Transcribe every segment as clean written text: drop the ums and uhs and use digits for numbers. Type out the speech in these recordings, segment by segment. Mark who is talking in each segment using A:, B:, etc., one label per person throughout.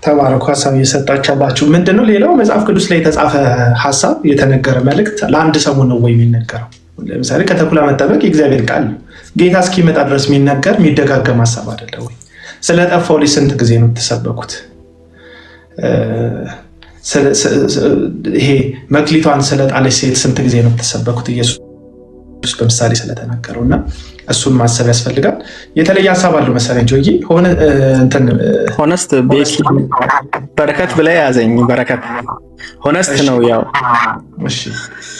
A: ተባረኩ። ሀሳብ እየሰጣችኋላችሁ ምንድነው? ሌላው መጽሐፍ ቅዱስ ላይ የተጻፈ ሀሳብ የተነገረ መልእክት ለአንድ ሰሞን ነው ወይ የሚነገረው? ለምሳሌ ከተኩላ መጠበቅ የእግዚአብሔር ቃል ነው። ጌታ እስኪመጣ ድረስ የሚነገር የሚደጋገም ሀሳብ አይደለ ወይ? ስለጠፋው ልጅ ስንት ጊዜ ነው የምትሰበኩት? ይሄ መክሊቷን ስለጣለች ሴት ስንት ጊዜ ነው የምትሰበኩት? ኢየሱስ በምሳሌ ስለተናገረው እና እሱን ማሰብ ያስፈልጋል። የተለየ ሀሳብ አለው መሰለኝ ጆዬ
B: ሆነስት በረከት ብላ ያዘኝ። በረከት ሆነስት ነው ያው።
A: እሺ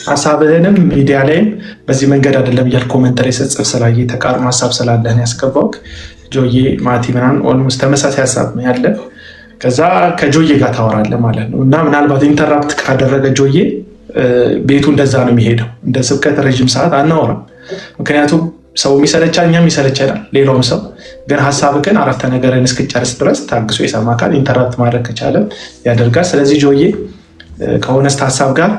A: ሀሳብህንም ሚዲያ ላይም በዚህ መንገድ አይደለም እያልክ ኮመንት ላይ ስትጽፍ ስላየ ተቃርኖ ሀሳብ ስላለህን ያስገባውክ ጆዬ ማቲ ምናምን ኦልሞስት ተመሳሳይ ሀሳብ ነው ያለ። ከዛ ከጆዬ ጋር ታወራለህ ማለት ነው እና ምናልባት ኢንተራፕት ካደረገ ጆዬ ቤቱ እንደዛ ነው የሚሄደው። እንደ ስብከት ረዥም ሰዓት አናወራም፣ ምክንያቱም ሰው የሚሰለቻል፣ እኛም ይሰለቸናል፣ ሌላውም ሰው ግን ሀሳብ ግን አረፍተ ነገርን እስክጨርስ ድረስ ታግሶ ይሰማካል። ኢንተራፕት ማድረግ ከቻለ ያደርጋል። ስለዚህ ጆዬ ከሆነስት ሀሳብ ጋር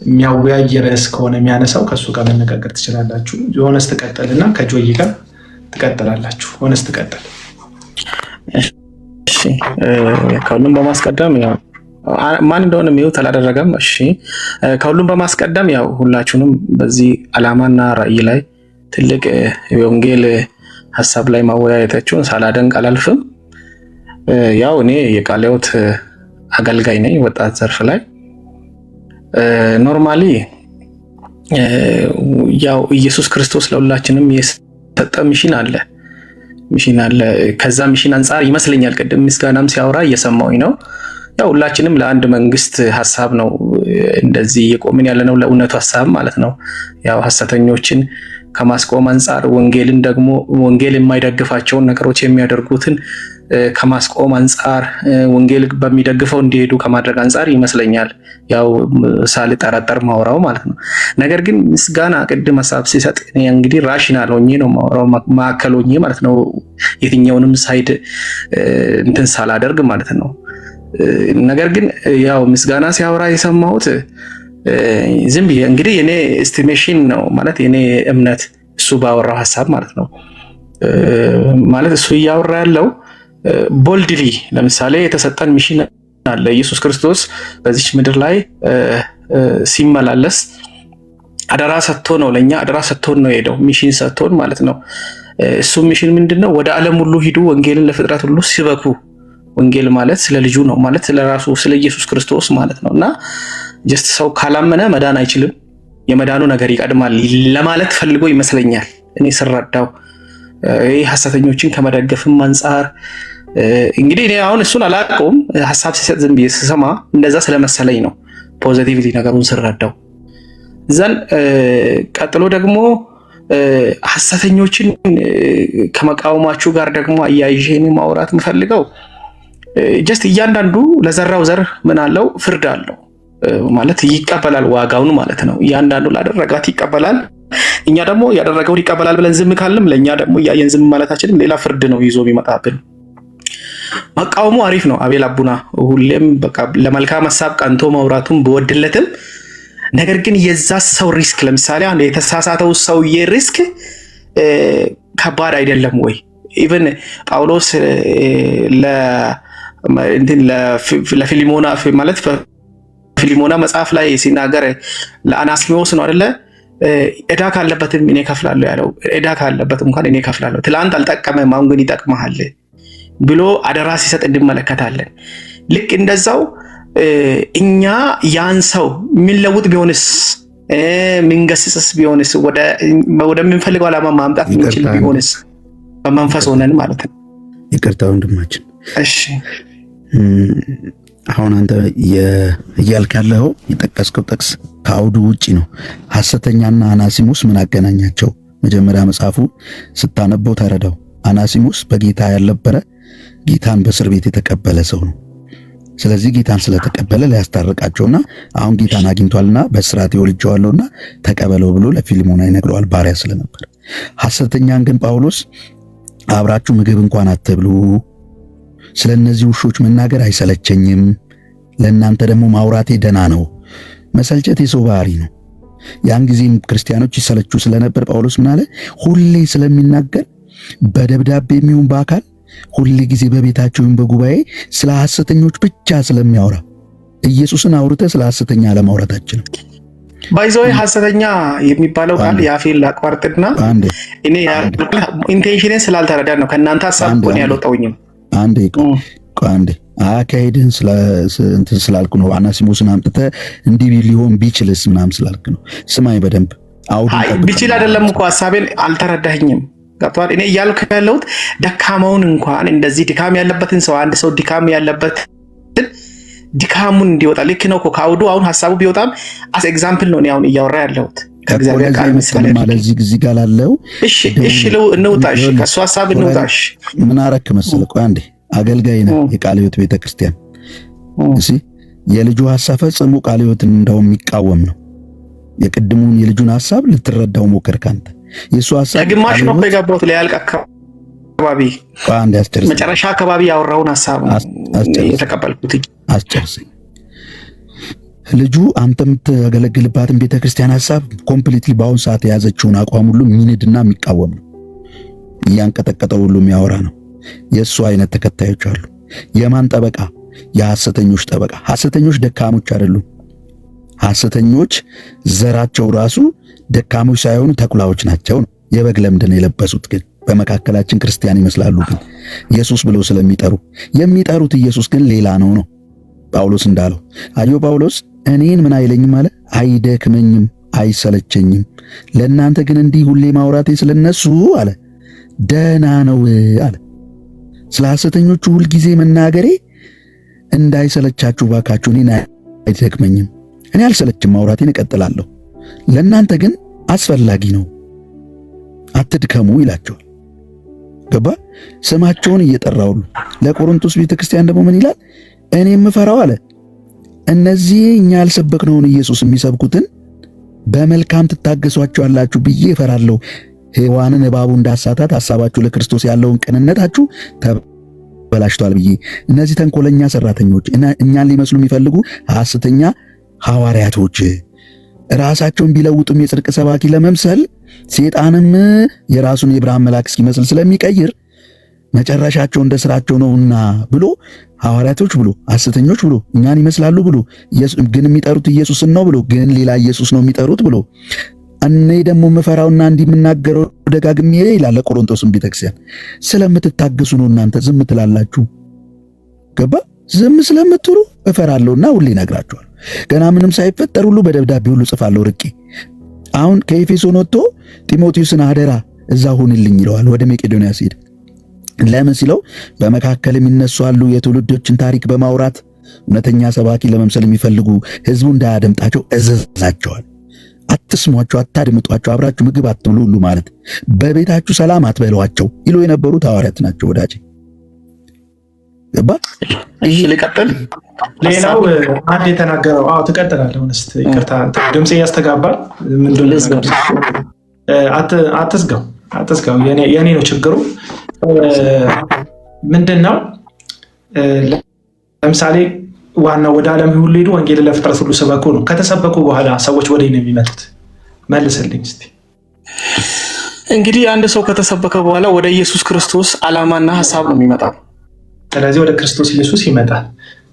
A: የሚያወያይ ርዕስ ከሆነ የሚያነሳው ከእሱ ጋር መነጋገር ትችላላችሁ። ሆነስት ትቀጥልና ከጆዬ ጋር ትቀጥላላችሁ። ሆነስት ትቀጥል።
B: እሺ ከሁሉም በማስቀደም ያው ማን እንደሆነ ሚውት አላደረገም። እሺ ከሁሉም በማስቀደም ያው ሁላችሁንም በዚህ ዓላማና ራዕይ ላይ ትልቅ የወንጌል ሀሳብ ላይ ማወያየታችሁን ሳላደንቅ አላልፍም። ያው እኔ የቃለ ሕይወት አገልጋይ ነኝ ወጣት ዘርፍ ላይ። ኖርማሊ ያው ኢየሱስ ክርስቶስ ለሁላችንም የሰጠ ሚሽን አለ። ከዛ ሚሽን አንጻር ይመስለኛል ቅድም ምስጋናም ሲያወራ እየሰማሁኝ ነው። ያው ሁላችንም ለአንድ መንግስት ሀሳብ ነው እንደዚህ የቆምን ያለነው፣ ለእውነቱ ሀሳብ ማለት ነው። ያው ሐሰተኞችን ከማስቆም አንጻር ወንጌልን ደግሞ ወንጌል የማይደግፋቸውን ነገሮች የሚያደርጉትን ከማስቆም አንጻር ወንጌል በሚደግፈው እንዲሄዱ ከማድረግ አንጻር ይመስለኛል ያው ሳልጠራጠር ማውራው ማለት ነው። ነገር ግን ምስጋና ቅድም ሀሳብ ሲሰጥ እንግዲህ ራሽናል ሆኜ ነው ማውራው፣ ማዕከል ሆኜ ማለት ነው። የትኛውንም ሳይድ እንትን ሳላደርግ ማለት ነው። ነገር ግን ያው ምስጋና ሲያወራ የሰማሁት ዝም ብዬ እንግዲህ የኔ ኤስቲሜሽን ነው ማለት የኔ እምነት እሱ ባወራው ሀሳብ ማለት ነው። ማለት እሱ እያወራ ያለው ቦልድሊ ለምሳሌ የተሰጠን ሚሽን አለ። ኢየሱስ ክርስቶስ በዚች ምድር ላይ ሲመላለስ አደራ ሰጥቶ ነው፣ ለኛ አደራ ሰጥቶን ነው የሄደው፣ ሚሽን ሰጥቶን ማለት ነው። እሱ ሚሽን ምንድነው? ወደ ዓለም ሁሉ ሂዱ፣ ወንጌልን ለፍጥረት ሁሉ ሲበኩ። ወንጌል ማለት ስለ ልጁ ነው ማለት ስለ ራሱ ስለ ኢየሱስ ክርስቶስ ማለት ነውና ጀስት ሰው ካላመነ መዳን አይችልም፣ የመዳኑ ነገር ይቀድማል ለማለት ፈልጎ ይመስለኛል እኔ ስረዳው። ይህ ሐሰተኞችን ከመደገፍም አንጻር እንግዲህ እኔ አሁን እሱን አላውቀውም፣ ሐሳብ ሲሰጥ ዝም ብዬ ስሰማ እንደዛ ስለመሰለኝ ነው ፖዚቲቭሊ ነገሩን ስረዳው። ዘን ቀጥሎ ደግሞ ሐሰተኞችን ከመቃወማችሁ ጋር ደግሞ አያይዤ ማውራት የምፈልገው ጀስት እያንዳንዱ ለዘራው ዘር ምን አለው? ፍርድ አለው ማለት ይቀበላል ዋጋውን ማለት ነው። እያንዳንዱ ላደረጋት ይቀበላል። እኛ ደግሞ ያደረገውን ይቀበላል ብለን ዝም ካልንም ለእኛ ደግሞ እያየን ዝም ማለታችንም ሌላ ፍርድ ነው ይዞ የሚመጣብን። መቃወሙ አሪፍ ነው። አቤል አቡና ሁሌም በቃ ለመልካም ሀሳብ ቀንቶ ማውራቱን ብወድለትም ነገር ግን የዛ ሰው ሪስክ ለምሳሌ አንድ የተሳሳተው ሰውዬ ሪስክ ከባድ አይደለም ወይ? ኢቭን ጳውሎስ ለፊሊሞና ማለት ፊሊሞና መጽሐፍ ላይ ሲናገር ለአናስሚዎስ ነው አይደለ? ዕዳ ካለበትም እኔ ከፍላለሁ ያለው። ዕዳ ካለበትም እንኳን እኔ ከፍላለሁ፣ ትላንት አልጠቀመም አሁን ግን ይጠቅመሃል ብሎ አደራ ሲሰጥ እንመለከታለን። ልክ እንደዛው እኛ ያን ሰው የሚለውጥ ቢሆንስ ምንገስጽስ ቢሆንስ ወደምንፈልገው ዓላማ ማምጣት የሚችል ቢሆንስ በመንፈስ ሆነን ማለት ነው።
C: ይቅርታ ወንድማችን።
B: እሺ
C: አሁን አንተ እያልክ ያለው የጠቀስከው ጥቅስ ከአውዱ ውጪ ነው። ሐሰተኛና አናሲሙስ ምን አገናኛቸው? መጀመሪያ መጽሐፉ ስታነበው ተረዳው። አናሲሙስ በጌታ ያልነበረ ጌታን በእስር ቤት የተቀበለ ሰው ነው። ስለዚህ ጌታን ስለተቀበለ ሊያስታርቃቸውና አሁን ጌታን አግኝቷልና በእስራት ይወልጀዋለሁና ተቀበለው ብሎ ለፊልሞና ይነግረዋል፣ ባሪያ ስለነበር። ሐሰተኛን ግን ጳውሎስ አብራችሁ ምግብ እንኳን አትብሉ፣ ስለ እነዚህ ውሾች መናገር አይሰለቸኝም፣ ለእናንተ ደግሞ ማውራቴ ደና ነው። መሰልቸት የሰው ባህሪ ነው። ያን ጊዜም ክርስቲያኖች ይሰለቹ ስለነበር ጳውሎስ ምን አለ? ሁሌ ስለሚናገር በደብዳቤ የሚሆን በአካል ሁል ጊዜ በቤታቸውን በጉባኤ ስለ ሐሰተኞች ብቻ ስለሚያወራ ኢየሱስን አውርተህ ስለ ሐሰተኛ አለማውራታችንም
B: ባይዘው ሐሰተኛ የሚባለው ቃል የአፌን ላቋርጥና እኔ ኢንቴንሽኔን ስላልተረዳ ነው ከእናንተ ሐሳብ ቆን ያልወጣውኝም
C: አንዴ አካሄድን እንትን ስላልኩ ነው። አናሲሞስን አምጥተህ እንዲህ ሊሆን ቢችልስ ምናምን ስላልክ ነው። ስማኝ በደንብ
B: ቢችል አይደለም እኮ ሐሳቤን አልተረዳኸኝም። ገብቶሃል? እኔ እያልኩ ያለሁት ደካማውን እንኳን እንደዚህ ድካም ያለበትን ሰው አንድ ሰው ድካም ያለበትን ድካሙን እንዲወጣ ልክ ነው እኮ ከአውዱ አሁን ሐሳቡ ቢወጣም አስ ኤግዛምፕል ነው እኔ አሁን እያወራ ያለሁት ከእግዚአብሔር ቃል ምሳሌ
C: ማለት እዚህ ጋር ላለው
B: እሺ እንውጣሽ ከሱ ሐሳብ እንውጣሽ።
C: ምን አረክ መሰለህ? ቆይ አንዴ አገልጋይ ነህ የቃለ ሕይወት ቤተክርስቲያን እሺ። የልጁ ሐሳብ ፈጽሞ ቃለ ሕይወትን እንደውም የሚቃወም ነው። የቅድሙን የልጁን ሐሳብ ልትረዳው ሞከር ካንተ የሱ ሐሳብ
B: ግማሽ ነው የገባሁት ለያልቅ አካባቢ
C: አንዴ አስጨርስ።
B: መጨረሻ አካባቢ ያወራውን ሐሳብ የተቀበልኩት
C: አስጨርሰኝ። ልጁ አንተ የምትገለግልባትን ቤተክርስቲያን ሐሳብ ኮምፕሊትሊ በአሁን ሰዓት የያዘችውን አቋም ሁሉ የሚንድና የሚቃወም ነው። እያንቀጠቀጠው ሁሉ የሚያወራ ነው። የእሱ አይነት ተከታዮች አሉ። የማን ጠበቃ? የሐሰተኞች ጠበቃ። ሐሰተኞች ደካሞች አይደሉም። ሐሰተኞች ዘራቸው ራሱ ደካሞች ሳይሆኑ ተኩላዎች ናቸው ነው። የበግ ለምድ ነው የለበሱት፣ ግን በመካከላችን ክርስቲያን ይመስላሉ። ግን ኢየሱስ ብለው ስለሚጠሩ የሚጠሩት ኢየሱስ ግን ሌላ ነው ነው ጳውሎስ እንዳለው። አዮ ጳውሎስ እኔን ምን አይለኝም አለ፣ አይደክመኝም፣ አይሰለቸኝም። ለእናንተ ግን እንዲህ ሁሌ ማውራቴ ስለነሱ አለ ደህና ነው አለ። ስለ ሐሰተኞቹ ሁልጊዜ መናገሬ እንዳይሰለቻችሁ ባካችሁ፣ እኔን አይደክመኝም፣ እኔ አልሰለችም፣ ማውራቴን እቀጥላለሁ። ለእናንተ ግን አስፈላጊ ነው፣ አትድከሙ ይላቸዋል። ገባ? ስማቸውን እየጠራውሉ። ለቆሮንቶስ ቤተክርስቲያን ደግሞ ምን ይላል? እኔ የምፈራው አለ እነዚህ እኛ ያልሰበክነውን ኢየሱስ የሚሰብኩትን በመልካም ትታገሷቸዋላችሁ ብዬ እፈራለሁ። ሔዋንን እባቡ እንዳሳታት ሐሳባችሁ ለክርስቶስ ያለውን ቅንነታችሁ ተበላሽቷል ብዬ። እነዚህ ተንኮለኛ ሰራተኞች እኛን ሊመስሉ የሚፈልጉ ሐሰተኛ ሐዋርያቶች ራሳቸውን ቢለውጡም የጽድቅ ሰባኪ ለመምሰል ሰይጣንም የራሱን የብርሃን መልአክ እስኪመስል ስለሚቀይር መጨረሻቸው እንደ ስራቸው ነውና ብሎ ሐዋርያቶች ብሎ ሐሰተኞች ብሎ እኛን ይመስላሉ ብሎ ግን የሚጠሩት ኢየሱስን ነው ብሎ ግን ሌላ ኢየሱስ ነው የሚጠሩት ብሎ እኔ ደግሞ የምፈራውና እንዲህ የምናገረው ደጋግሜ ይላል ለቆሮንቶስም ቤተክርስቲያን ስለምትታገሱ ነው። እናንተ ዝም ትላላችሁ። ገባ? ዝም ስለምትሉ እፈራለሁና ሁሌ እነግራችኋለሁ። ገና ምንም ሳይፈጠር ሁሉ በደብዳቤ ሁሉ ጽፋለሁ ርቄ። አሁን ከኤፌሶን ወጥቶ ጢሞቴዎስን አደራ እዛ ሁንልኝ ይለዋል ወደ መቄዶንያ ሲሄድ። ለምን ሲለው በመካከል የሚነሱ አሉ የትውልዶችን ታሪክ በማውራት እውነተኛ ሰባኪ ለመምሰል የሚፈልጉ ሕዝቡ እንዳያደምጣቸው እዘዛቸዋል። አትስሟቸው፣ አታድምጧቸው፣ አብራችሁ ምግብ አትብሉ ሁሉ ማለት በቤታችሁ ሰላም አትበሏቸው ይሉ የነበሩት ሐዋርያት ናቸው። ወዳጄ ገባ?
B: እሺ ልቀጥል።
A: ሌላው አንድ የተናገረው ትቀጥላለህ። ሆነስት ይቅርታ ድምጼ ያስተጋባል። ምንድነው? አትዝጋው። የኔ ነው ችግሩ። ምንድነው? ለምሳሌ ዋናው ወደ ዓለም ሁሉ ሄዱ ወንጌልን ለፍጥረት ሁሉ ሰበኩ ነው። ከተሰበኩ በኋላ ሰዎች ወደ እኔ የሚመጡት መልስልኝ እስቲ።
B: እንግዲህ አንድ ሰው ከተሰበከ በኋላ ወደ ኢየሱስ ክርስቶስ ዓላማና ሐሳብ ነው የሚመጣው።
A: ስለዚህ ወደ ክርስቶስ ኢየሱስ ይመጣል።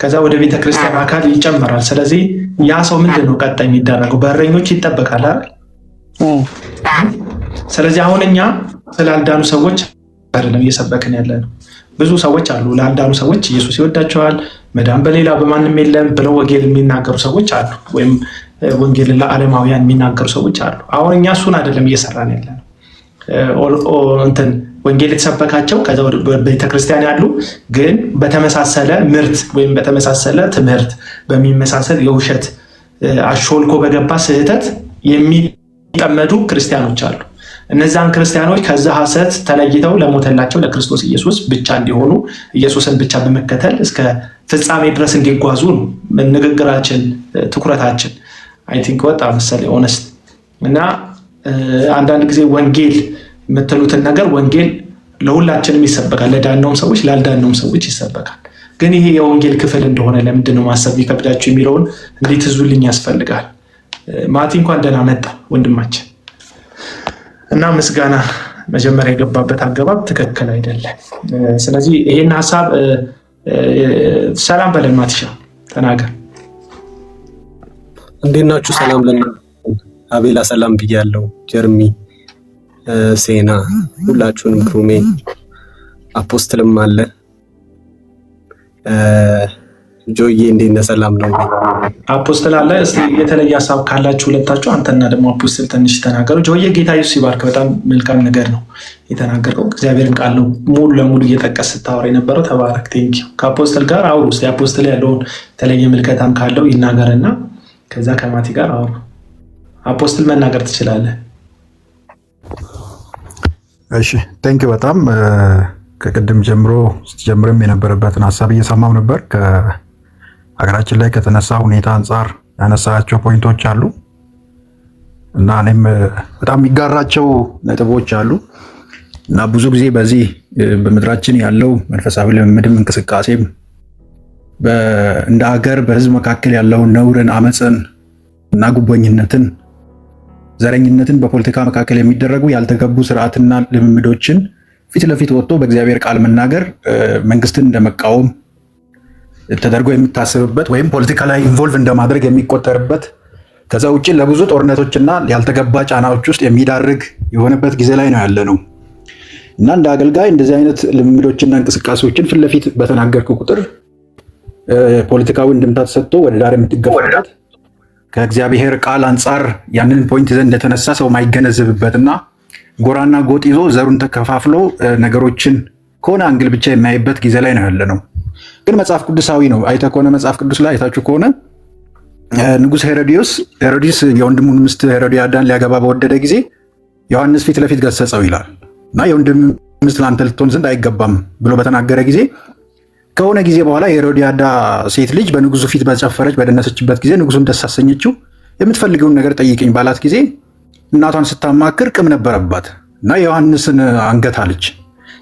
A: ከዛ ወደ ቤተ ክርስቲያን አካል ይጨመራል። ስለዚህ ያ ሰው ምንድነው ቀጣይ የሚደረገው? በእረኞች ይጠበቃል አይደል? ስለዚህ አሁን እኛ ስላልዳኑ ሰዎች አይደለም እየሰበክን ያለ ነው። ብዙ ሰዎች አሉ ላልዳኑ ሰዎች ኢየሱስ ይወዳቸዋል፣ መዳን በሌላ በማንም የለም ብለው ወንጌል የሚናገሩ ሰዎች አሉ። ወይም ወንጌልን ለዓለማውያን የሚናገሩ ሰዎች አሉ። አሁን እኛ እሱን አይደለም እየሰራን ያለ ነው። ወንጌል የተሰበካቸው ከዛ ቤተክርስቲያን ያሉ ግን በተመሳሰለ ምርት ወይም በተመሳሰለ ትምህርት በሚመሳሰል የውሸት አሾልኮ በገባ ስህተት የሚጠመዱ ክርስቲያኖች አሉ። እነዛን ክርስቲያኖች ከዛ ሐሰት ተለይተው ለሞተላቸው ለክርስቶስ ኢየሱስ ብቻ እንዲሆኑ ኢየሱስን ብቻ በመከተል እስከ ፍጻሜ ድረስ እንዲጓዙ ነው ንግግራችን፣ ትኩረታችን። አይ ቲንክ ወጣ መሰለኝ ኦነስት እና አንዳንድ ጊዜ ወንጌል የምትሉትን ነገር ወንጌል ለሁላችንም ይሰበካል፣ ለዳነውም ሰዎች ላልዳነውም ሰዎች ይሰበካል። ግን ይሄ የወንጌል ክፍል እንደሆነ ለምንድን ነው ማሰብ ይከብዳችሁ የሚለውን እንዲትዙልኝ ያስፈልጋል። ማቲ እንኳን ደህና መጣ ወንድማችን እና ምስጋና መጀመሪያ የገባበት አገባብ ትክክል አይደለም። ስለዚህ ይህን ሀሳብ ሰላም በለን ማትሻ ተናገር።
D: እንዴት ናችሁ? ሰላም ለእናንተ። አቤላ ሰላም ብያለሁ። ጀርሚ፣ ሴና፣ ሁላችሁንም፣ ክሩሜ፣ አፖስትልም አለ። ጆዬ እንዴት ነህ? ሰላም ነው?
A: አፖስትል አለ። እስቲ የተለየ ሀሳብ ካላችሁ ሁለታችሁ፣ አንተና ደግሞ አፖስትል ትንሽ ተናገሩ። ጆዬ ጌታ ኢየሱስ ይባርክ። በጣም መልካም ነገር ነው የተናገርከው። እግዚአብሔርን ቃል ነው ሙሉ ለሙሉ እየጠቀስ ስታወራ የነበረው። ተባረክ። ቴንኪው። ከአፖስትል ጋር አውሩ። እስቲ አፖስትል ያለውን የተለየ ምልከታም ካለው ይናገርና ከዛ ከማቲ ጋር አውሩ። አፖስትል መናገር ትችላለህ።
E: እሺ ቴንክ በጣም ከቅድም ጀምሮ ስትጀምርም የነበረበትን ሀሳብ እየሰማው ነበር። ከሀገራችን ላይ ከተነሳ ሁኔታ አንጻር ያነሳቸው ፖይንቶች አሉ እና እኔም በጣም የሚጋራቸው ነጥቦች አሉ እና ብዙ ጊዜ በዚህ በምድራችን ያለው መንፈሳዊ ልምምድም እንቅስቃሴም እንደ ሀገር በህዝብ መካከል ያለውን ነውርን፣ አመፅን እና ጉቦኝነትን፣ ዘረኝነትን በፖለቲካ መካከል የሚደረጉ ያልተገቡ ስርዓትና ልምምዶችን ፊት ለፊት ወጥቶ በእግዚአብሔር ቃል መናገር መንግስትን እንደመቃወም ተደርጎ የሚታሰብበት ወይም ፖለቲካ ላይ ኢንቮልቭ እንደማድረግ የሚቆጠርበት ከዛ ውጭ ለብዙ ጦርነቶችና ያልተገባ ጫናዎች ውስጥ የሚዳርግ የሆነበት ጊዜ ላይ ነው ያለ ነው እና እንደ አገልጋይ እንደዚህ አይነት ልምምዶችና እንቅስቃሴዎችን ፊት ለፊት በተናገርክ ቁጥር ፖለቲካዊ እንድምታ ተሰጥቶ ወደ ዳር የምትገፋበት ከእግዚአብሔር ቃል አንጻር ያንን ፖይንት ይዘን እንደተነሳ ሰው ማይገነዘብበትና ጎራና ጎጥ ይዞ ዘሩን ተከፋፍሎ ነገሮችን ከሆነ አንግል ብቻ የሚያይበት ጊዜ ላይ ነው ያለ ነው። ግን መጽሐፍ ቅዱሳዊ ነው። አይተህ ከሆነ መጽሐፍ ቅዱስ ላይ አይታችሁ ከሆነ ንጉሥ ሄሮድስ የወንድሙን ሚስት ሄሮድያዳን ሊያገባ በወደደ ጊዜ ዮሐንስ ፊት ለፊት ገሰጸው ይላል እና የወንድም ሚስት ለአንተ ልትሆን ዘንድ አይገባም ብሎ በተናገረ ጊዜ ከሆነ ጊዜ በኋላ የሄሮድያዳ ሴት ልጅ በንጉሱ ፊት በጨፈረች በደነሰችበት ጊዜ ንጉሱን ደስ አሰኘችው። የምትፈልገውን ነገር ጠይቅኝ ባላት ጊዜ እናቷን ስታማክር ቅም ነበረባት እና የዮሐንስን አንገት አለች።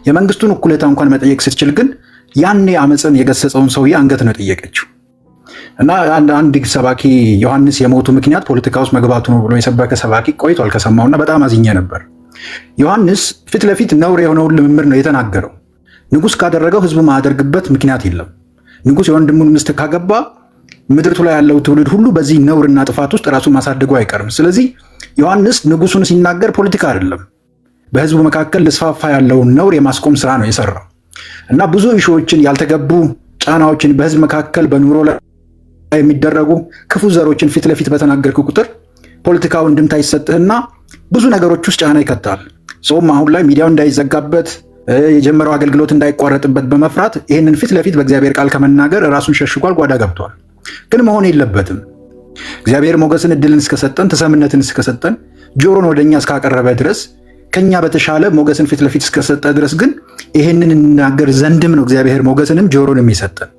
E: የመንግስቱን እኩሌታ እንኳን መጠየቅ ስትችል ግን ያኔ አመፅን የገሰጸውን ሰውዬ አንገት ነው የጠየቀችው። እና አንድ ሰባኪ ዮሐንስ የሞቱ ምክንያት ፖለቲካ ውስጥ መግባቱ ነው ብሎ የሰበከ ሰባኪ ቆይቷል ከሰማውና በጣም አዝኜ ነበር። ዮሐንስ ፊት ለፊት ነውር የሆነውን ልምምድ ነው የተናገረው። ንጉስ ካደረገው ህዝቡ ማያደርግበት ምክንያት የለም። ንጉስ የወንድሙን ሚስት ካገባ ምድርቱ ላይ ያለው ትውልድ ሁሉ በዚህ ነውርና ጥፋት ውስጥ ራሱን ማሳደጉ አይቀርም። ስለዚህ ዮሐንስ ንጉሱን ሲናገር ፖለቲካ አይደለም፣ በህዝቡ መካከል ልስፋፋ ያለውን ነውር የማስቆም ስራ ነው የሰራው እና ብዙ ኢሹዎችን፣ ያልተገቡ ጫናዎችን በህዝብ መካከል በኑሮ ላይ የሚደረጉ ክፉ ዘሮችን ፊት ለፊት በተናገርክ ቁጥር ፖለቲካው እንድምታ ይሰጥህና ብዙ ነገሮች ውስጥ ጫና ይከታል። ሰውም አሁን ላይ ሚዲያው እንዳይዘጋበት የጀመረው አገልግሎት እንዳይቋረጥበት በመፍራት ይህንን ፊት ለፊት በእግዚአብሔር ቃል ከመናገር ራሱን ሸሽጓል፣ ጓዳ ገብቷል። ግን መሆን የለበትም። እግዚአብሔር ሞገስን፣ እድልን እስከሰጠን፣ ተሰምነትን እስከሰጠን፣ ጆሮን ወደኛ እስካቀረበ ድረስ፣ ከኛ በተሻለ ሞገስን ፊት ለፊት እስከሰጠ ድረስ ግን ይህንን እንናገር ዘንድም ነው እግዚአብሔር ሞገስንም ጆሮንም የሰጠን።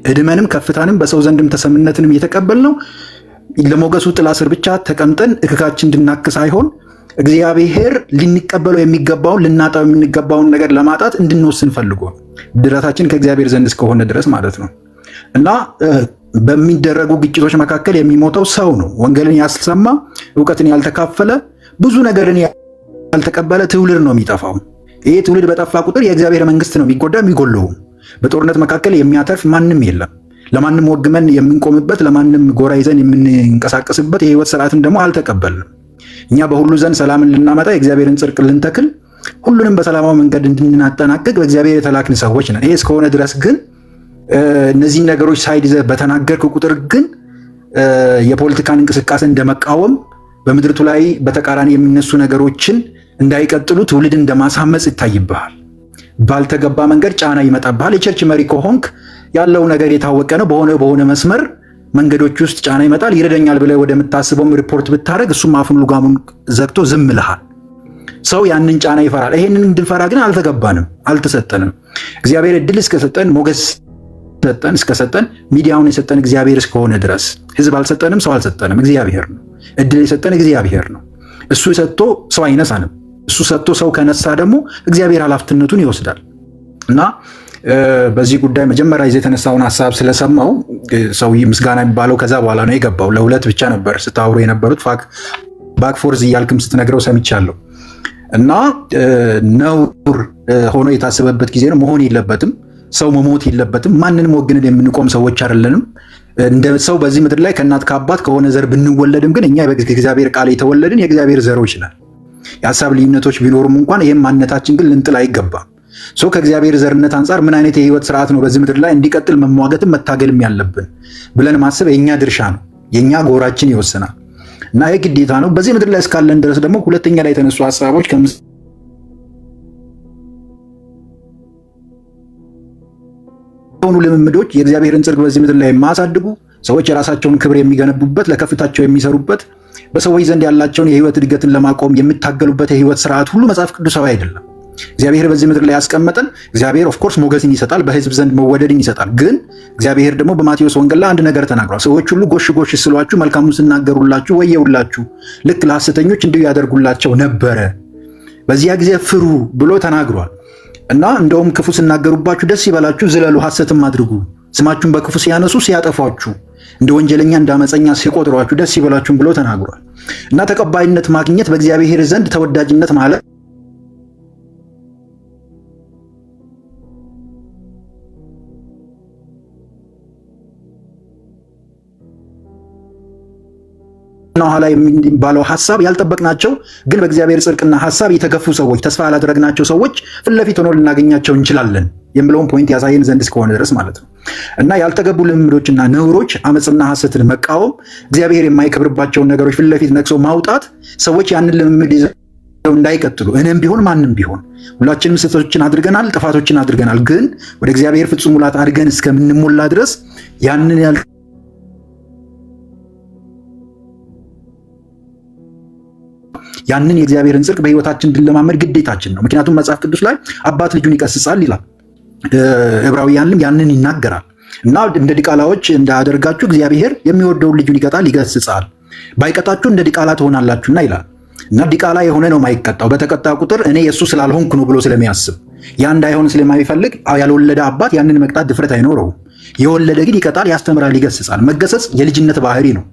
E: እድመንም ከፍታንም በሰው ዘንድም ተሰምነትንም የተቀበልነው ለሞገሱ ጥላ ስር ብቻ ተቀምጠን እክካችን እንድናክስ አይሆን እግዚአብሔር ልንቀበለው የሚገባውን ልናጣው የምንገባውን ነገር ለማጣት እንድንወስን ፈልጎ ድረታችን ከእግዚአብሔር ዘንድ እስከሆነ ድረስ ማለት ነው። እና በሚደረጉ ግጭቶች መካከል የሚሞተው ሰው ነው። ወንጌልን ያልሰማ እውቀትን ያልተካፈለ ብዙ ነገርን ያልተቀበለ ትውልድ ነው የሚጠፋው። ይሄ ትውልድ በጠፋ ቁጥር የእግዚአብሔር መንግስት ነው የሚጎዳ የሚጎለው። በጦርነት መካከል የሚያተርፍ ማንም የለም። ለማንም ወግመን የምንቆምበት፣ ለማንም ጎራ ይዘን የምንንቀሳቀስበት የህይወት ስርዓትን ደግሞ አልተቀበልንም። እኛ በሁሉ ዘንድ ሰላምን ልናመጣ የእግዚአብሔርን ጽድቅ ልንተክል ሁሉንም በሰላማዊ መንገድ እንድናጠናቅቅ በእግዚአብሔር የተላክን ሰዎች ነን። ይሄ እስከሆነ ድረስ ግን እነዚህ ነገሮች ሳይድ ይዘህ በተናገርክ ቁጥር ግን የፖለቲካን እንቅስቃሴ እንደመቃወም በምድርቱ ላይ በተቃራኒ የሚነሱ ነገሮችን እንዳይቀጥሉ ትውልድ እንደማሳመፅ ይታይብሃል። ባልተገባ መንገድ ጫና ይመጣብሃል። የቸርች መሪ ከሆንክ ያለው ነገር የታወቀ ነው። በሆነ መስመር መንገዶች ውስጥ ጫና ይመጣል። ይረደኛል ብለህ ወደምታስበውም ሪፖርት ብታደረግ እሱም አፉን ልጓሙን ዘግቶ ዝም ልሃል። ሰው ያንን ጫና ይፈራል። ይሄንን እንድንፈራ ግን አልተገባንም፣ አልተሰጠንም። እግዚአብሔር እድል እስከሰጠን፣ ሞገስ ሰጠን እስከሰጠን፣ ሚዲያውን የሰጠን እግዚአብሔር እስከሆነ ድረስ ህዝብ አልሰጠንም፣ ሰው አልሰጠንም፣ እግዚአብሔር ነው። እድል የሰጠን እግዚአብሔር ነው። እሱ ሰጥቶ ሰው አይነሳንም። እሱ ሰጥቶ ሰው ከነሳ ደግሞ እግዚአብሔር ኃላፊነቱን ይወስዳል። እና በዚህ ጉዳይ መጀመሪያ ይዘህ የተነሳውን ሀሳብ ስለሰማው ሰው ምስጋና የሚባለው ከዛ በኋላ ነው የገባው። ለሁለት ብቻ ነበር ስታወሩ የነበሩት። ባክ ፎርዝ እያልክም ስትነግረው ሰምቻለሁ።
C: እና ነውር ሆኖ የታሰበበት ጊዜ ነው። መሆን የለበትም። ሰው መሞት የለበትም። ማንንም ወግንን የምንቆም ሰዎች አይደለንም። እንደ ሰው በዚህ ምድር ላይ ከእናት ከአባት ከሆነ ዘር ብንወለድም ግን እኛ ከእግዚአብሔር ቃል የተወለድን የእግዚአብሔር ዘሮች ነን። የሀሳብ ልዩነቶች ቢኖሩም እንኳን ይህም ማንነታችን ግን ልንጥል አይገባም። ከእግዚአብሔር ዘርነት አንጻር ምን አይነት የህይወት ስርዓት ነው በዚህ ምድር ላይ እንዲቀጥል መሟገትም መታገልም ያለብን ብለን ማሰብ የእኛ ድርሻ ነው። የእኛ ጎራችን ይወስናል እና ይህ ግዴታ ነው። በዚህ ምድር ላይ እስካለን ድረስ ደግሞ ሁለተኛ ላይ የተነሱ ሀሳቦች ሆኑ ልምምዶች የእግዚአብሔርን ጽድቅ በዚህ ምድር ላይ የማያሳድጉ ሰዎች የራሳቸውን ክብር የሚገነቡበት ለከፍታቸው የሚሰሩበት በሰዎች ዘንድ ያላቸውን የህይወት እድገትን ለማቆም የሚታገሉበት የህይወት ስርዓት ሁሉ መጽሐፍ ቅዱሳዊ አይደለም። እግዚአብሔር በዚህ ምድር ላይ ያስቀመጠን እግዚአብሔር ኦፍኮርስ ሞገስን ይሰጣል፣ በህዝብ ዘንድ መወደድን ይሰጣል። ግን እግዚአብሔር ደግሞ በማቴዎስ ወንጌል ላይ አንድ ነገር ተናግሯል። ሰዎች ሁሉ ጎሽ ጎሽ ስሏችሁ መልካሙን ሲናገሩላችሁ ወየውላችሁ፣ ልክ ለሐሰተኞች እንዲሁ ያደርጉላቸው ነበረ፣ በዚያ ጊዜ ፍሩ ብሎ ተናግሯል። እና እንደውም ክፉ ሲናገሩባችሁ ደስ ይበላችሁ፣ ዝለሉ፣ ሐሰትም አድርጉ። ስማችሁን በክፉ ሲያነሱ ሲያጠፏችሁ፣ እንደ ወንጀለኛ እንደ አመፀኛ ሲቆጥሯችሁ ደስ ይበላችሁም ብሎ ተናግሯል። እና ተቀባይነት ማግኘት በእግዚአብሔር ዘንድ ተወዳጅነት ማለት ኋላ የሚባለው ሐሳብ ያልጠበቅናቸው ግን በእግዚአብሔር ጽድቅና ሐሳብ የተገፉ ሰዎች፣ ተስፋ ያላደረግናቸው ሰዎች ፊት ለፊት ሆነው ልናገኛቸው እንችላለን የሚለውን ፖይንት ያሳየን ዘንድ እስከሆነ ድረስ ማለት ነው። እና ያልተገቡ ልምምዶችና ነውሮች፣ አመፅና ሐሰትን መቃወም፣ እግዚአብሔር የማይከብርባቸውን ነገሮች ፊት ለፊት ነቅሶ ማውጣት፣ ሰዎች ያንን ልምምድ ይዘው እንዳይቀጥሉ እኔም ቢሆን ማንም ቢሆን ሁላችንም ስህተቶችን አድርገናል፣ ጥፋቶችን አድርገናል። ግን ወደ እግዚአብሔር ፍጹም ሙላት አድርገን እስከምንሞላ ድረስ ያንን የእግዚአብሔርን ጽድቅ በህይወታችን እንድንለማመድ ግዴታችን ነው። ምክንያቱም መጽሐፍ ቅዱስ ላይ አባት ልጁን ይቀስጻል ይላል። ዕብራውያንም ያንን ይናገራል። እና እንደ ዲቃላዎች እንዳያደርጋችሁ እግዚአብሔር የሚወደውን ልጁን ይቀጣል፣ ይገስጻል። ባይቀጣችሁ እንደ ዲቃላ ትሆናላችሁና ይላል። እና ዲቃላ የሆነ ነው የማይቀጣው። በተቀጣ ቁጥር እኔ የእሱ ስላልሆንኩ ነው ብሎ ስለሚያስብ፣ ያ እንዳይሆን ስለማይፈልግ ያልወለደ አባት ያንን መቅጣት ድፍረት አይኖረውም። የወለደ ግን ይቀጣል፣ ያስተምራል፣ ይገስጻል። መገሰጽ የልጅነት ባህሪ ነው።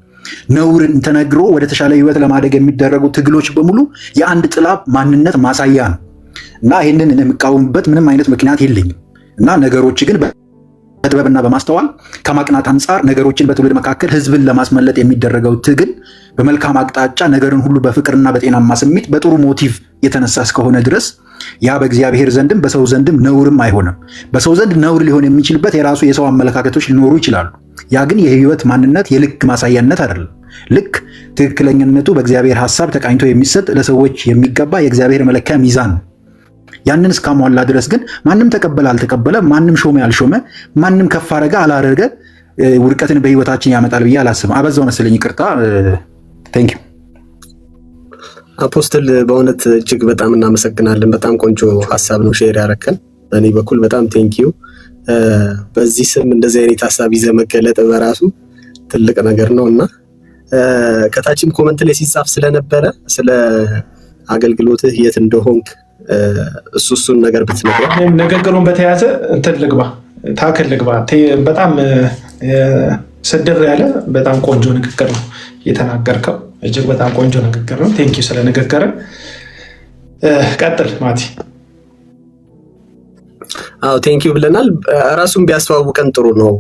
C: ነውርን ተነግሮ ወደ ተሻለ ህይወት ለማደግ የሚደረጉ ትግሎች በሙሉ የአንድ ጥላ ማንነት ማሳያ ነው። እና ይህንን የምቃወምበት ምንም አይነት ምክንያት የለኝም። እና ነገሮች ግን በጥበብና በማስተዋል ከማቅናት አንጻር ነገሮችን በትውልድ መካከል ህዝብን ለማስመለጥ የሚደረገው ትግል በመልካም አቅጣጫ ነገርን ሁሉ በፍቅርና በጤናማ ስሜት በጥሩ ሞቲቭ የተነሳ እስከሆነ ድረስ ያ በእግዚአብሔር ዘንድም በሰው ዘንድም ነውርም አይሆንም። በሰው ዘንድ ነውር ሊሆን የሚችልበት የራሱ የሰው አመለካከቶች ሊኖሩ ይችላሉ። ያ ግን የህይወት ማንነት የልክ ማሳያነት አይደለም። ልክ ትክክለኛነቱ በእግዚአብሔር ሐሳብ ተቃኝቶ የሚሰጥ ለሰዎች የሚገባ የእግዚአብሔር መለኪያ ሚዛን ነው። ያንን እስካሟላ ድረስ ግን ማንም ተቀበለ አልተቀበለ፣ ማንም ሾመ ያልሾመ፣ ማንም ከፍ አረገ አላረገ ውድቀትን በህይወታችን ያመጣል ብዬ አላስብም። አበዛው መሰለኝ፣ ይቅርታ። ቴንክ ዩ
D: አፖስትል፣ በእውነት እጅግ በጣም እናመሰግናለን። በጣም ቆንጆ ሀሳብ ነው ሼር ያረከን። በእኔ በኩል በጣም ቴንክ ዩ። በዚህ ስም እንደዚህ አይነት ሀሳብ ይዘህ መገለጥ በራሱ ትልቅ ነገር ነው እና ከታችም ኮመንት ላይ ሲጻፍ ስለነበረ ስለ አገልግሎትህ የት እንደሆንክ እሱን ነገር ብትነግረን።
A: ንግግሩን በተያያዘ እንትን ልግባ ታክል ልግባ። በጣም ስድር ያለ በጣም ቆንጆ ንግግር ነው የተናገርከው። እጅግ በጣም ቆንጆ ንግግር ነው። ቴንኪ ስለ ንግግር። ቀጥል ማቲ።
D: አዎ ቴንኪዩ ብለናል። ራሱን ቢያስተዋውቀን ጥሩ ነው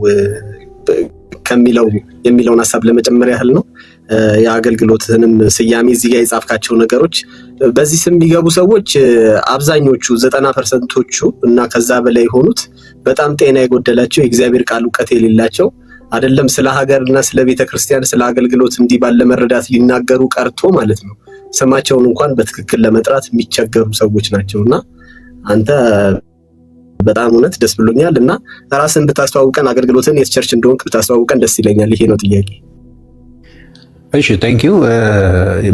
D: የሚለውን ሀሳብ ለመጨመር ያህል ነው። የአገልግሎትህንም ስያሜ እዚህ ጋር የጻፍካቸው ነገሮች በዚህ ስም የሚገቡ ሰዎች አብዛኞቹ 90%ዎቹ እና ከዛ በላይ የሆኑት በጣም ጤና የጎደላቸው የእግዚአብሔር ቃል እውቀት የሌላቸው አይደለም ስለ ሀገርና ስለ ቤተክርስቲያን ስለ አገልግሎት እንዲህ ባለ መረዳት ሊናገሩ ቀርቶ ማለት ነው ስማቸውን እንኳን በትክክል ለመጥራት የሚቸገሩ ሰዎች ናቸውና አንተ በጣም እውነት ደስ ብሎኛል እና ራስን ብታስተዋውቀን አገልግሎትን የት ቸርች እንደሆንክ ብታስተዋውቀን ደስ ይለኛል። ይሄ ነው ጥያቄ።
C: እሺ ቴንክ ዩ።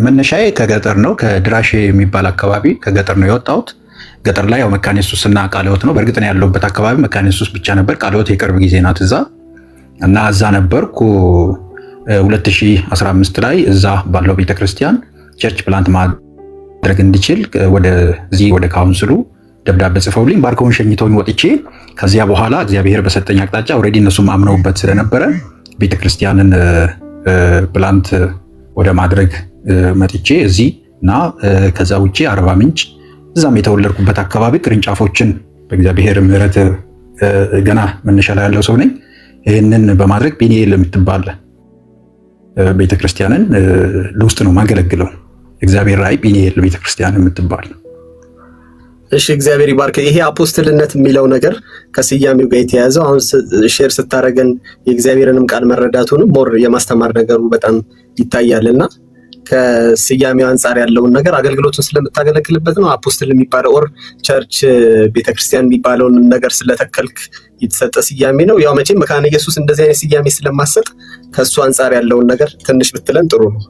C: መነሻዬ ከገጠር ነው፣ ከድራሼ የሚባል አካባቢ ከገጠር ነው የወጣሁት። ገጠር ላይ ያው መካነ ኢየሱስ እና ቃለ ሕይወት ነው። በእርግጥ ነው ያለሁበት አካባቢ መካነ ኢየሱስ ብቻ ነበር። ቃለ ሕይወት የቅርብ ጊዜ ናት እዛ እና እዛ ነበርኩ 2015 ላይ እዛ ባለው ቤተክርስቲያን ቸርች ፕላንት ማድረግ እንዲችል ወደዚህ ወደ ካውንስሉ ደብዳቤ ጽፈውልኝ ባርከውን ሸኝተውኝ ወጥቼ ከዚያ በኋላ እግዚአብሔር በሰጠኝ አቅጣጫ ኦልሬዲ እነሱም አምነውበት ስለነበረ ቤተክርስቲያንን ፕላንት ወደ ማድረግ መጥቼ እዚህ
E: እና ከዛ ውጪ አርባ ምንጭ እዛም የተወለድኩበት አካባቢ ቅርንጫፎችን በእግዚአብሔር ምሕረት ገና መነሻ ላይ ያለው ሰው ነኝ። ይህንን በማድረግ ፒኒኤል የምትባል ቤተክርስቲያንን ለውስጥ ነው ማገለግለው። እግዚአብሔር ራእይ ፒኒኤል ቤተክርስቲያን የምትባል።
D: እሺ እግዚአብሔር ይባርክ። ይሄ አፖስትልነት የሚለው ነገር ከስያሜው ጋር የተያዘው አሁን ሼር ስታረገን የእግዚአብሔርንም ቃል መረዳቱንም ሞር የማስተማር ነገሩ በጣም ይታያልና ከስያሜው አንጻር ያለውን ነገር አገልግሎቱን ስለምታገለግልበት ነው አፖስትል የሚባለው ኦር ቸርች ቤተክርስቲያን የሚባለውን ነገር ስለተከልክ የተሰጠ ስያሜ ነው። ያው መቼም መካነ ኢየሱስ እንደዚህ አይነት ስያሜ ስለማሰጥ ከሱ አንጻር ያለውን ነገር ትንሽ ብትለን ጥሩ ነው።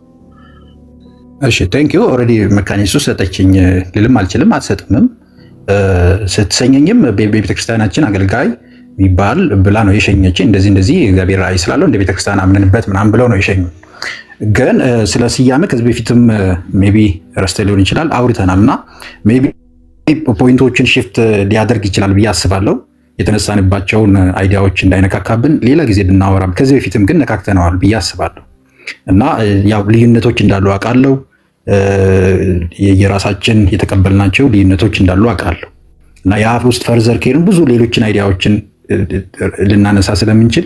E: እሺ ቴንክ ዩ። ኦልሬዲ መካነ ኢየሱስ ሰጠችኝ ልልም አልችልም አትሰጥምም። ስትሰኘኝም በቤተክርስቲያናችን አገልጋይ የሚባል ብላ ነው የሸኘችኝ። እንደዚህ እግዚአብሔር ራእይ ስላለው እንደ ቤተክርስቲያን አምነንበት ምናምን ብለው ነው የሸኙ። ግን ስለ ስያሜ ከዚህ በፊትም ሜቢ ረስተህ ሊሆን ይችላል አውርተናል እና ሜቢ ፖይንቶችን ሽፍት ሊያደርግ ይችላል ብዬ አስባለሁ። የተነሳንባቸውን አይዲያዎች እንዳይነካካብን ሌላ ጊዜ ብናወራም ከዚህ በፊትም ግን ነካክተነዋል ብዬ አስባለሁ እና ያው ልዩነቶች እንዳሉ አውቃለሁ። የራሳችን የተቀበልናቸው ልዩነቶች እንዳሉ አውቃለሁ እና ያ ውስጥ ፈርዘር ከሄድን ብዙ ሌሎችን አይዲያዎችን ልናነሳ ስለምንችል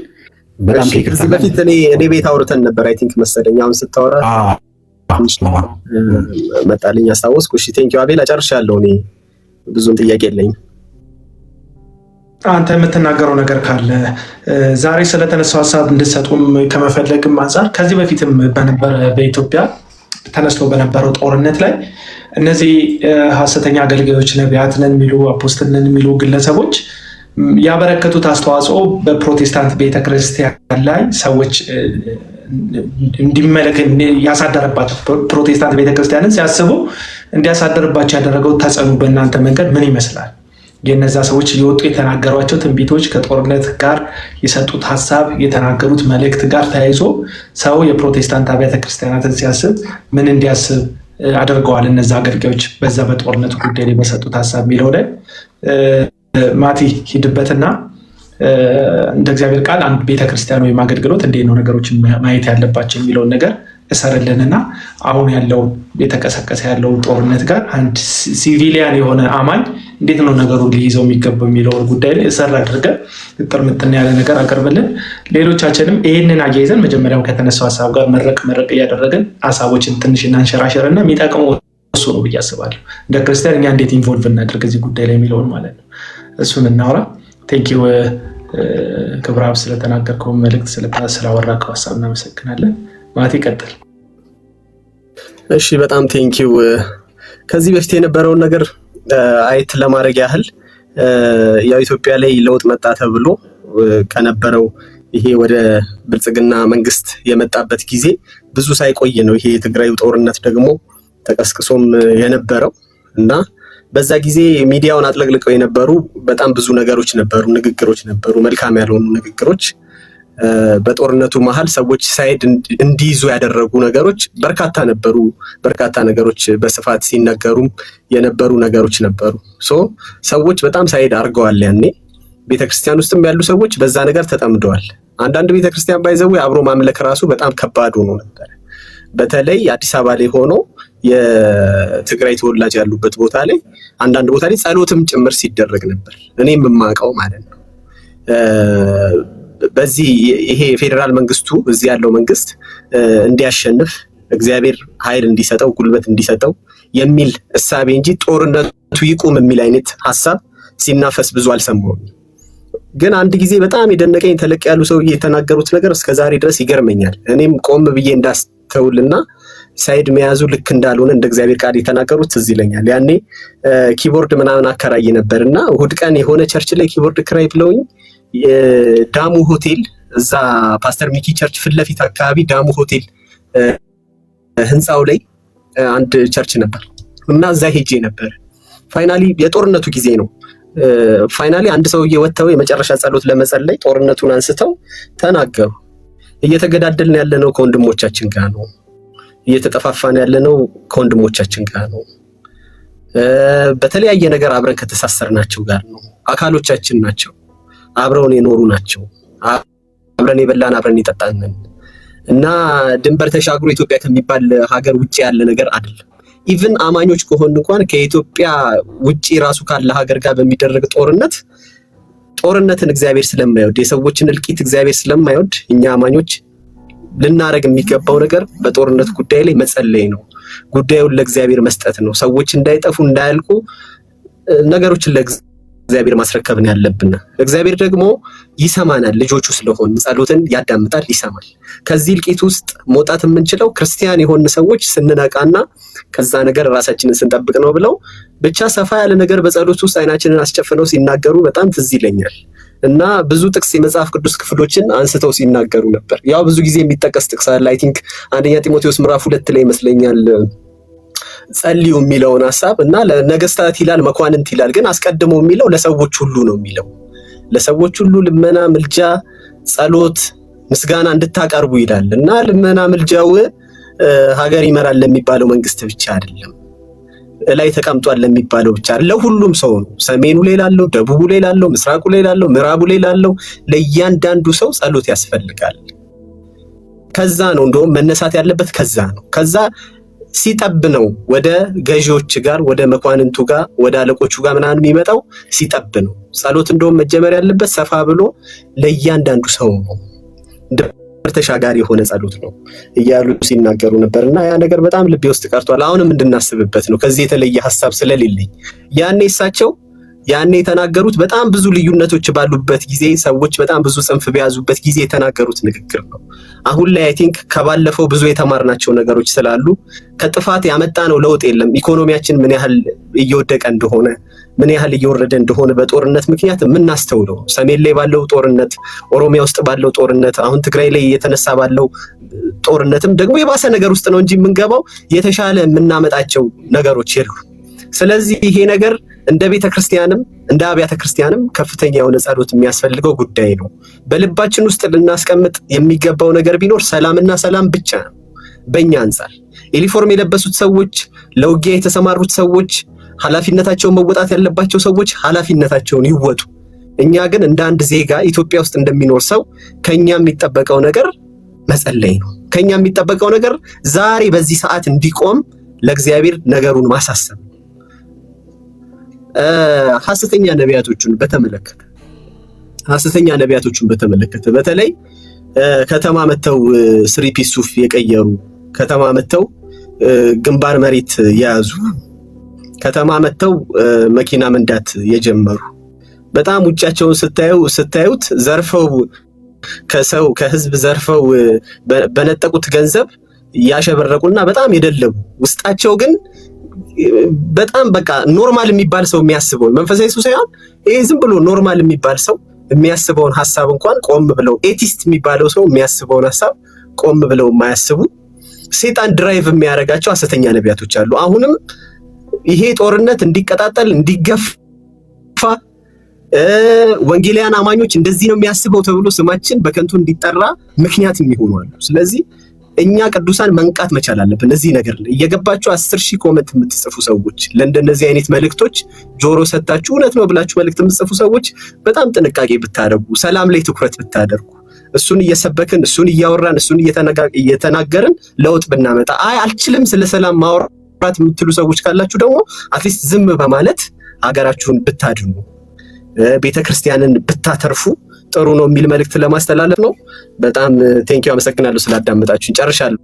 E: በጣም ከይቅርታ
D: ከዚህ በፊት እኔ ቤት አውርተን ነበር አይ ቲንክ መሰለኝ። አሁን ስታወራ መጣልኝ አስታወስኩ። እሺ ቴንኪው አቤል አጨርሻለሁ። እኔ ብዙም ጥያቄ የለኝም።
A: አንተ የምትናገረው ነገር ካለ ዛሬ ስለተነሳው ሀሳብ እንድትሰጡም ከመፈለግም አንጻር ከዚህ በፊትም በነበረ በኢትዮጵያ ተነስቶ በነበረው ጦርነት ላይ እነዚህ ሐሰተኛ አገልጋዮች ነቢያት ነን የሚሉ አፖስትል ነን የሚሉ ግለሰቦች ያበረከቱት አስተዋጽኦ በፕሮቴስታንት ቤተክርስቲያን ላይ ሰዎች እንዲመለከት ያሳደረባቸው ፕሮቴስታንት ቤተክርስቲያንን ሲያስቡ እንዲያሳደርባቸው ያደረገው ተጽዕኖ በእናንተ መንገድ ምን ይመስላል? የነዛ ሰዎች የወጡ የተናገሯቸው ትንቢቶች ከጦርነት ጋር የሰጡት ሀሳብ የተናገሩት መልእክት ጋር ተያይዞ ሰው የፕሮቴስታንት አብያተ ክርስቲያናትን ሲያስብ ምን እንዲያስብ አድርገዋል እነዛ አገልጋዮች በዛ በጦርነቱ ጉዳይ ላይ በሰጡት ሀሳብ የሚለው ላይ ማቲ ሂድበትና እንደ እግዚአብሔር ቃል አንድ ቤተክርስቲያን ወይም አገልግሎት እንዴት ነው ነገሮችን ማየት ያለባቸው የሚለውን ነገር እሰርልንና አሁን ያለው የተቀሰቀሰ ያለው ጦርነት ጋር አንድ ሲቪሊያን የሆነ አማኝ እንዴት ነው ነገሩን ሊይዘው የሚገባው የሚለውን ጉዳይ ላይ እሰር አድርገን ጥርምጥና ያለ ነገር አቀርብልን። ሌሎቻችንም ይህንን አያይዘን መጀመሪያው ከተነሳው ሀሳብ ጋር መረቅ እያደረግን ሀሳቦችን ትንሽ እናንሸራሸርና የሚጠቅመው እሱ ነው ብዬ አስባለሁ። እንደ ክርስቲያን እኛ እንዴት ኢንቮልቭ እናድርግ እዚህ ጉዳይ ላይ የሚለውን ማለት ነው። እሱን እናውራ። ቴንኪው ክብረአብ ስለተናገርከው መልእክት ስላወራከው ሀሳብ እናመሰግናለን። ማቲ ቀጥል።
D: እሺ በጣም ቴንኪው። ከዚህ በፊት የነበረውን ነገር አይት ለማድረግ ያህል ያው ኢትዮጵያ ላይ ለውጥ መጣ ተብሎ ከነበረው ይሄ ወደ ብልጽግና መንግስት የመጣበት ጊዜ ብዙ ሳይቆይ ነው ይሄ የትግራዩ ጦርነት ደግሞ ተቀስቅሶም የነበረው እና በዛ ጊዜ ሚዲያውን አጥለቅልቀው የነበሩ በጣም ብዙ ነገሮች ነበሩ፣ ንግግሮች ነበሩ፣ መልካም ያልሆኑ ንግግሮች። በጦርነቱ መሃል ሰዎች ሳይድ እንዲይዙ ያደረጉ ነገሮች በርካታ ነበሩ። በርካታ ነገሮች በስፋት ሲነገሩ የነበሩ ነገሮች ነበሩ። ሰዎች በጣም ሳይድ አድርገዋል። ያኔ ቤተክርስቲያን ውስጥም ያሉ ሰዎች በዛ ነገር ተጠምደዋል። አንዳንድ ቤተክርስቲያን ባይዘው አብሮ ማምለክ ራሱ በጣም ከባድ ሆኖ ነበር። በተለይ አዲስ አበባ ላይ ሆኖ የትግራይ ተወላጅ ያሉበት ቦታ ላይ አንዳንድ ቦታ ላይ ጸሎትም ጭምር ሲደረግ ነበር። እኔም የማውቀው ማለት ነው። በዚህ ይሄ ፌደራል መንግስቱ እዚህ ያለው መንግስት እንዲያሸንፍ እግዚአብሔር ኃይል እንዲሰጠው ጉልበት እንዲሰጠው የሚል እሳቤ እንጂ ጦርነቱ ይቁም የሚል አይነት ሐሳብ ሲናፈስ ብዙ አልሰማሁም። ግን አንድ ጊዜ በጣም የደነቀኝ ተለቅ ያሉ ሰውዬ የተናገሩት ነገር እስከዛሬ ድረስ ይገርመኛል። እኔም ቆም ብዬ እንዳስተውልና ሳይድ መያዙ ልክ እንዳልሆነ እንደ እግዚአብሔር ቃል የተናገሩት ትዝ ይለኛል። ያኔ ኪቦርድ ምናምን አከራይ ነበርና እሑድ ቀን የሆነ ቸርች ላይ ኪቦርድ ክራይ ብለውኝ ዳሙ ሆቴል እዛ ፓስተር ሚኪ ቸርች ፊት ለፊት አካባቢ ዳሙ ሆቴል ህንፃው ላይ አንድ ቸርች ነበር እና እዛ ሄጄ ነበር። ፋይናሊ የጦርነቱ ጊዜ ነው። ፋይናሊ አንድ ሰውዬ ወጥተው የመጨረሻ ጸሎት ለመጸለይ ጦርነቱን አንስተው ተናገሩ። እየተገዳደልን ያለነው ከወንድሞቻችን ጋር ነው፣ እየተጠፋፋን ያለነው ከወንድሞቻችን ጋር ነው፣ በተለያየ ነገር አብረን ከተሳሰርናቸው ጋር ነው፣ አካሎቻችን ናቸው፣ አብረውን የኖሩ ናቸው፣ አብረን የበላን አብረን የጠጣን እና ድንበር ተሻግሮ ኢትዮጵያ ከሚባል ሀገር ውጭ ያለ ነገር አይደለም። ኢቭን አማኞች ከሆን እንኳን ከኢትዮጵያ ውጪ ራሱ ካለ ሀገር ጋር በሚደረግ ጦርነትን እግዚአብሔር ስለማይወድ የሰዎችን እልቂት እግዚአብሔር ስለማይወድ እኛ አማኞች ልናረግ የሚገባው ነገር በጦርነት ጉዳይ ላይ መጸለይ ነው። ጉዳዩን ለእግዚአብሔር መስጠት ነው። ሰዎች እንዳይጠፉ እንዳያልቁ ነገሮችን ለእግዚአብሔር ማስረከብ ነው ያለብን። እግዚአብሔር ደግሞ ይሰማናል። ልጆቹ ስለሆን ጸሎትን ያዳምጣል፣ ይሰማል። ከዚህ እልቂት ውስጥ መውጣት የምንችለው ክርስቲያን የሆን ሰዎች ስንነቃና ከዛ ነገር ራሳችንን ስንጠብቅ ነው ብለው ብቻ ሰፋ ያለ ነገር በጸሎት ውስጥ አይናችንን አስጨፍነው ሲናገሩ በጣም ትዝ ይለኛል። እና ብዙ ጥቅስ የመጽሐፍ ቅዱስ ክፍሎችን አንስተው ሲናገሩ ነበር። ያው ብዙ ጊዜ የሚጠቀስ ጥቅስ አለ። አይ ቲንክ አንደኛ ጢሞቴዎስ ምዕራፍ 2 ላይ ይመስለኛል ጸልዩ የሚለውን ሐሳብ እና ለነገስታት ይላል፣ መኳንንት ይላል፣ ግን አስቀድሞ የሚለው ለሰዎች ሁሉ ነው የሚለው። ለሰዎች ሁሉ ልመና፣ ምልጃ፣ ጸሎት፣ ምስጋና እንድታቀርቡ ይላል እና ልመና ምልጃው ሀገር ይመራል ለሚባለው መንግስት ብቻ አይደለም፣ ላይ ተቀምጧል ለሚባለው ብቻ ለሁሉም ሰው ነው። ሰሜኑ ላይ ላለው፣ ደቡቡ ላይ ላለው፣ ምስራቁ ላይ ላለው፣ ምዕራቡ ላይ ላለው ለእያንዳንዱ ሰው ጸሎት ያስፈልጋል። ከዛ ነው እንደውም መነሳት ያለበት ከዛ ነው። ከዛ ሲጠብ ነው ወደ ገዢዎች ጋር፣ ወደ መኳንንቱ ጋር፣ ወደ አለቆቹ ጋር ምናምን የሚመጣው ሲጠብ ነው። ጸሎት እንደውም መጀመር ያለበት ሰፋ ብሎ ለእያንዳንዱ ሰው ነው። ተሻጋሪ የሆነ ጸሎት ነው እያሉ ሲናገሩ ነበርና ያ ነገር በጣም ልቤ ውስጥ ቀርቷል። አሁንም እንድናስብበት ነው። ከዚህ የተለየ ሐሳብ ስለሌለኝ ያኔ የተናገሩት በጣም ብዙ ልዩነቶች ባሉበት ጊዜ፣ ሰዎች በጣም ብዙ ጽንፍ በያዙበት ጊዜ የተናገሩት ንግግር ነው። አሁን ላይ አይ ቲንክ ከባለፈው ብዙ የተማርናቸው ነገሮች ስላሉ ከጥፋት ያመጣነው ለውጥ የለም። ኢኮኖሚያችን ምን ያህል እየወደቀ እንደሆነ፣ ምን ያህል እየወረደ እንደሆነ በጦርነት ምክንያት የምናስተውለው፣ ሰሜን ላይ ባለው ጦርነት፣ ኦሮሚያ ውስጥ ባለው ጦርነት፣ አሁን ትግራይ ላይ እየተነሳ ባለው ጦርነትም ደግሞ የባሰ ነገር ውስጥ ነው እንጂ የምንገባው የተሻለ የምናመጣቸው ነገሮች የሉ። ስለዚህ ይሄ ነገር እንደ ቤተክርስቲያንም እንደ አብያተ ክርስቲያንም ከፍተኛ የሆነ ጸሎት የሚያስፈልገው ጉዳይ ነው። በልባችን ውስጥ ልናስቀምጥ የሚገባው ነገር ቢኖር ሰላምና ሰላም ብቻ ነው። በእኛ አንጻር ዩኒፎርም የለበሱት ሰዎች፣ ለውጊያ የተሰማሩት ሰዎች፣ ኃላፊነታቸውን መወጣት ያለባቸው ሰዎች ኃላፊነታቸውን ይወጡ። እኛ ግን እንደ አንድ ዜጋ ኢትዮጵያ ውስጥ እንደሚኖር ሰው ከኛ የሚጠበቀው ነገር መጸለይ ነው። ከኛ የሚጠበቀው ነገር ዛሬ በዚህ ሰዓት እንዲቆም ለእግዚአብሔር ነገሩን ማሳሰብ። ሐሰተኛ ነቢያቶቹን በተመለከተ በተለይ ከተማ መተው ስሪ ፒስ ሱፍ የቀየሩ፣ ከተማ መተው ግንባር መሬት የያዙ፣ ከተማ መተው መኪና መንዳት የጀመሩ፣ በጣም ውጫቸውን ስታዩት ዘርፈው ከህዝብ ዘርፈው በነጠቁት ገንዘብ ያሸበረቁና በጣም የደለቡ፣ ውስጣቸው ግን በጣም በቃ ኖርማል የሚባል ሰው የሚያስበውን መንፈሳዊ ሰው ሳይሆን ይሄ ዝም ብሎ ኖርማል የሚባል ሰው የሚያስበውን ሐሳብ እንኳን ቆም ብለው፣ ኤቲስት የሚባለው ሰው የሚያስበውን ሐሳብ ቆም ብለው የማያስቡ ሴጣን ድራይቭ የሚያደርጋቸው ሐሰተኛ ነቢያቶች አሉ። አሁንም ይሄ ጦርነት እንዲቀጣጠል እንዲገፋ፣ ወንጌላውያን አማኞች እንደዚህ ነው የሚያስበው ተብሎ ስማችን በከንቱ እንዲጠራ ምክንያት የሚሆኑ አሉ። ስለዚህ እኛ ቅዱሳን መንቃት መቻል አለብን። እዚህ ነገር ላይ እየገባችሁ 10,000 ኮመንት የምትጽፉ ሰዎች፣ ለእንደነዚህ አይነት መልእክቶች ጆሮ ሰጣችሁ እውነት ነው ብላችሁ መልእክት የምትጽፉ ሰዎች በጣም ጥንቃቄ ብታደርጉ፣ ሰላም ላይ ትኩረት ብታደርጉ፣ እሱን እየሰበክን እሱን እያወራን እሱን እየተናገርን ለውጥ ብናመጣ፣ አይ አልችልም ስለ ሰላም ማውራት የምትሉ ሰዎች ካላችሁ ደግሞ አትሊስት ዝም በማለት ሀገራችሁን ብታድኑ፣ ቤተክርስቲያንን ብታተርፉ ጥሩ ነው የሚል መልእክት ለማስተላለፍ ነው። በጣም ቴንኪው፣ አመሰግናለሁ ስላዳመጣችሁኝ። ጨርሻለሁ።